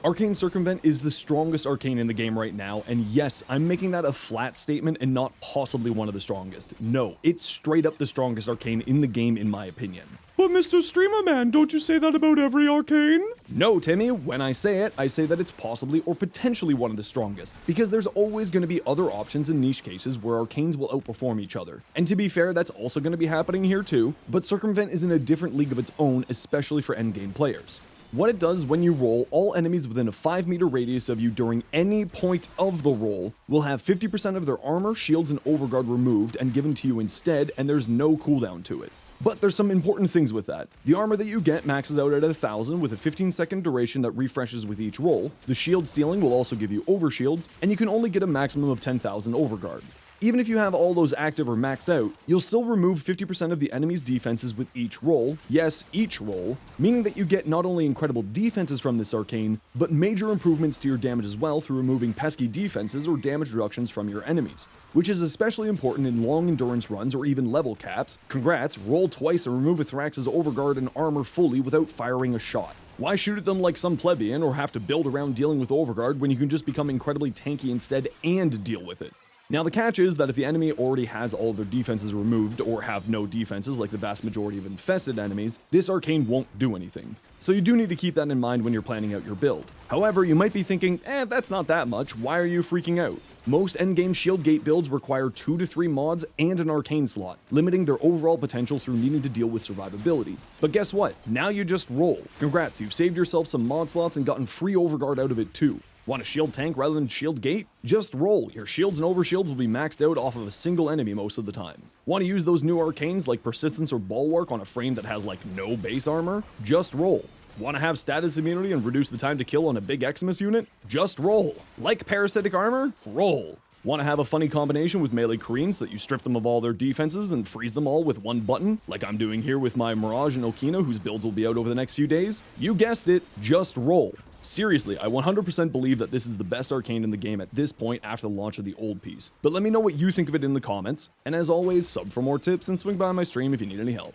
Arcane Circumvent is the strongest arcane in the game right now, and yes, I'm making that a flat statement and not possibly one of the strongest. No, it's straight up the strongest arcane in the game in my opinion. But Mr. Streamer Man, don't you say that about every arcane? No, Timmy, when I say it, I say that it's possibly or potentially one of the strongest, because there's always going to be other options in niche cases where arcanes will outperform each other. And to be fair, that's also going to be happening here too, but Circumvent is in a different league of its own, especially for endgame players. What it does when you roll, all enemies within a 5-meter radius of you during any point of the roll will have 50% of their armor, shields, and overguard removed and given to you instead, and there's no cooldown to it. But there's some important things with that. The armor that you get maxes out at 1,000 with a 15-second duration that refreshes with each roll. The shield stealing will also give you overshields, and you can only get a maximum of 10,000 overguard. Even if you have all those active or maxed out, you'll still remove 50% of the enemy's defenses with each roll, yes, each roll, meaning that you get not only incredible defenses from this arcane, but major improvements to your damage as well through removing pesky defenses or damage reductions from your enemies, which is especially important in long endurance runs or even level caps. Congrats, roll twice and remove a Thrax's overguard and armor fully without firing a shot. Why shoot at them like some plebeian or have to build around dealing with overguard when you can just become incredibly tanky instead and deal with it? Now the catch is that if the enemy already has all of their defenses removed or have no defenses like the vast majority of infested enemies, this arcane won't do anything. So you do need to keep that in mind when you're planning out your build. However, you might be thinking, that's not that much, why are you freaking out? Most endgame shield gate builds require 2 to 3 mods and an arcane slot, limiting their overall potential through needing to deal with survivability. But guess what? Now you just roll. Congrats, you've saved yourself some mod slots and gotten free overguard out of it too. Want a shield tank rather than shield gate? Just roll. Your shields and overshields will be maxed out off of a single enemy most of the time. Want to use those new arcanes like Persistence or Bulwark on a frame that has like no base armor? Just roll. Want to have status immunity and reduce the time to kill on a big Eximus unit? Just roll. Like parasitic armor? Roll. Want to have a funny combination with melee Koreans so that you strip them of all their defenses and freeze them all with one button, like I'm doing here with my Mirage and Okina, whose builds will be out over the next few days? You guessed it, just roll. Seriously, I 100% believe that this is the best arcane in the game at this point after the launch of the old piece. But let me know what you think of it in the comments, and as always, sub for more tips and swing by my stream if you need any help.